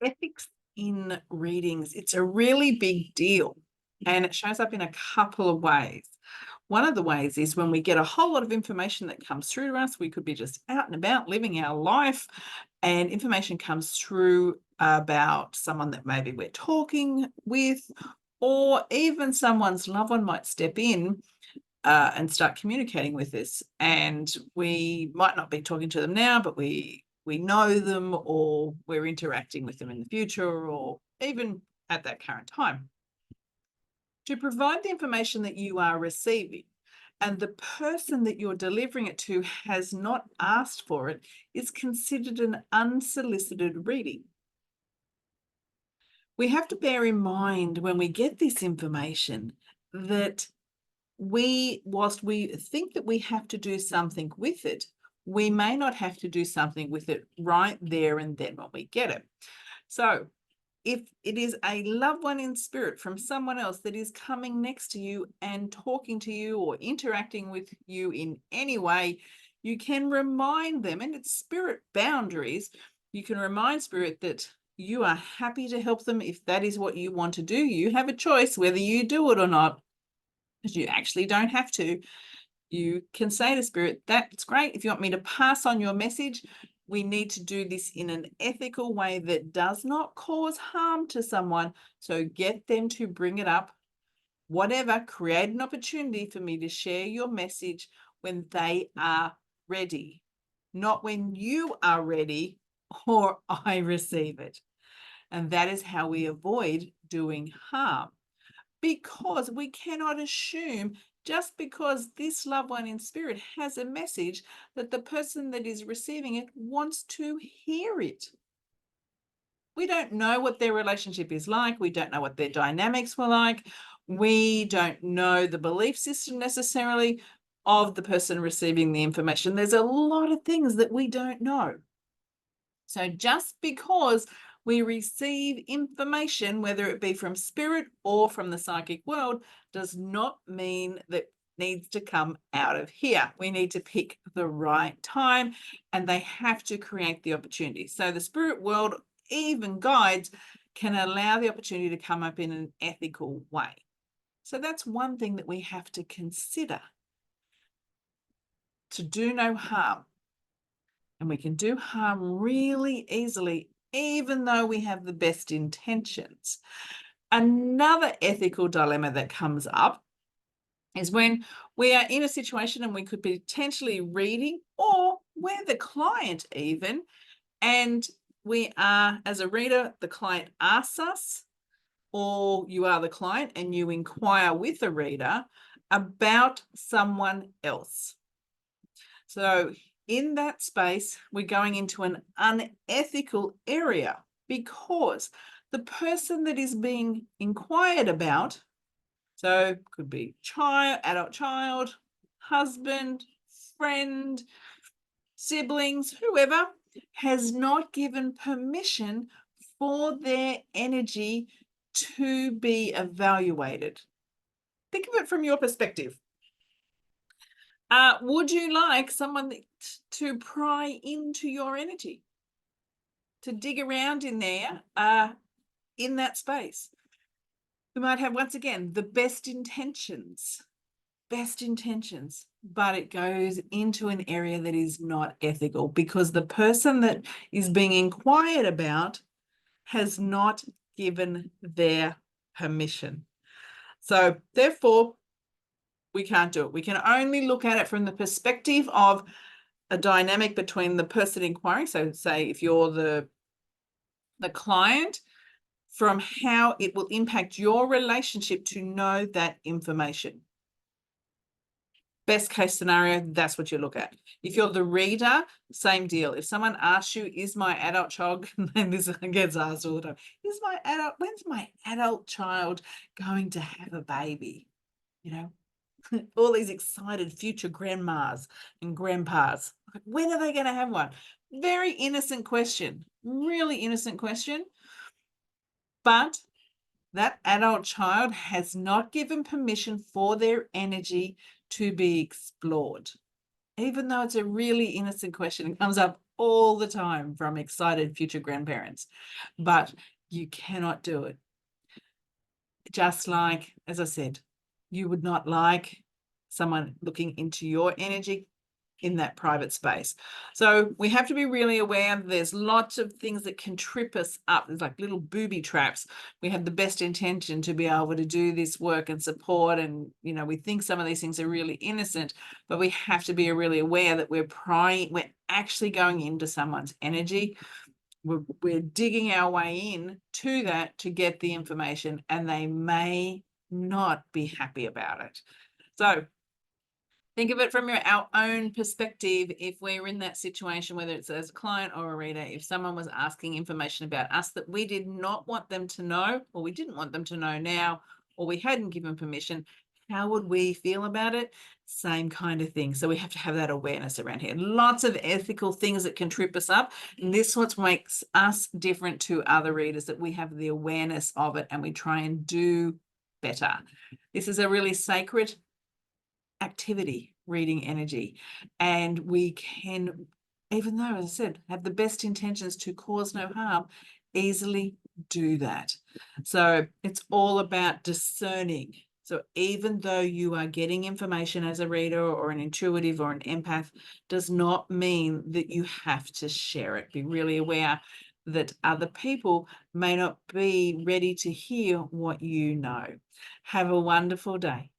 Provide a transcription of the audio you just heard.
Ethics in readings, it's a really big deal, and it shows up in a couple of ways. One of the ways is when we get a whole lot of information that comes through to us. We could be just out and about living our life, and information comes through about someone that maybe we're talking with, or even someone's loved one might step in and start communicating with us. And we might not be talking to them now, but we know them, or we're interacting with them in the future, or even at that current time. To provide the information that you are receiving, and the person that you're delivering it to has not asked for it, is considered an unsolicited reading. We have to bear in mind when we get this information that whilst we think that we have to do something with it, we may not have to do something with it right there and then when we get it. So if it is a loved one in spirit from someone else that is coming next to you and talking to you or interacting with you in any way, you can remind them, and it's spirit boundaries, you can remind spirit that you are happy to help them if that is what you want to do. You have a choice whether you do it or not, because you actually don't have to. You can say to spirit, that's great. If you want me to pass on your message, we need to do this in an ethical way that does not cause harm to someone. So get them to bring it up. Whatever, create an opportunity for me to share your message when they are ready, not when you are ready or I receive it. And that is how we avoid doing harm, because we cannot assume just because this loved one in spirit has a message that the person that is receiving it wants to hear it. We don't know what their relationship is like. We don't know what their dynamics were like. We don't know the belief system necessarily of the person receiving the information. There's a lot of things that we don't know. So just because we receive information, whether it be from spirit or from the psychic world, does not mean that needs to come out of here. We need to pick the right time, and they have to create the opportunity. So the spirit world, even guides, can allow the opportunity to come up in an ethical way. So that's one thing that we have to consider. To do no harm. And we can do harm really easily, even though we have the best intentions. Another ethical dilemma that comes up is when we are in a situation and we could be potentially reading, or we're the client even, and we are, as a reader, the client asks us, or you are the client and you inquire with a reader about someone else. So in that space, we're going into an unethical area, because the person that is being inquired about, so could be child, adult child, husband, friend, siblings, whoever, has not given permission for their energy to be evaluated. Think of it from your perspective. Would you like someone to pry into your energy, to dig around in there, in that space? We might have, once again, the best intentions, but it goes into an area that is not ethical, because the person that is being inquired about has not given their permission. So therefore, we can't do it. We can only look at it from the perspective of a dynamic between the person inquiring. So say if you're the client, from how it will impact your relationship to know that information. Best case scenario, that's what you look at. If you're the reader, same deal. If someone asks you, is my adult child, and this gets asked all the time, when's my adult child going to have a baby? You know, all these excited future grandmas and grandpas. When are they going to have one? Very innocent question, really innocent question. But that adult child has not given permission for their energy to be explored. Even though it's a really innocent question, it comes up all the time from excited future grandparents, but you cannot do it. Just like, as I said, you would not like someone looking into your energy in that private space. So we have to be really aware that there's lots of things that can trip us up. There's like little booby traps. We have the best intention to be able to do this work and support, and we think some of these things are really innocent, but we have to be really aware that we're actually going into someone's energy. We're digging our way in to that to get the information, and they may not be happy about it. So think of it from our own perspective. If we're in that situation, whether it's as a client or a reader, if someone was asking information about us that we did not want them to know, or we didn't want them to know now, or we hadn't given permission, how would we feel about it? Same kind of thing. So we have to have that awareness around here. Lots of ethical things that can trip us up. And this is what makes us different to other readers, that we have the awareness of it and we try and do better. This is a really sacred activity, reading energy, and we can, even though, as I said, have the best intentions to cause no harm, easily do that. So it's all about discerning. So even though you are getting information as a reader or an intuitive or an empath, does not mean that you have to share it. Be really aware that other people may not be ready to hear what you know. Have a wonderful day.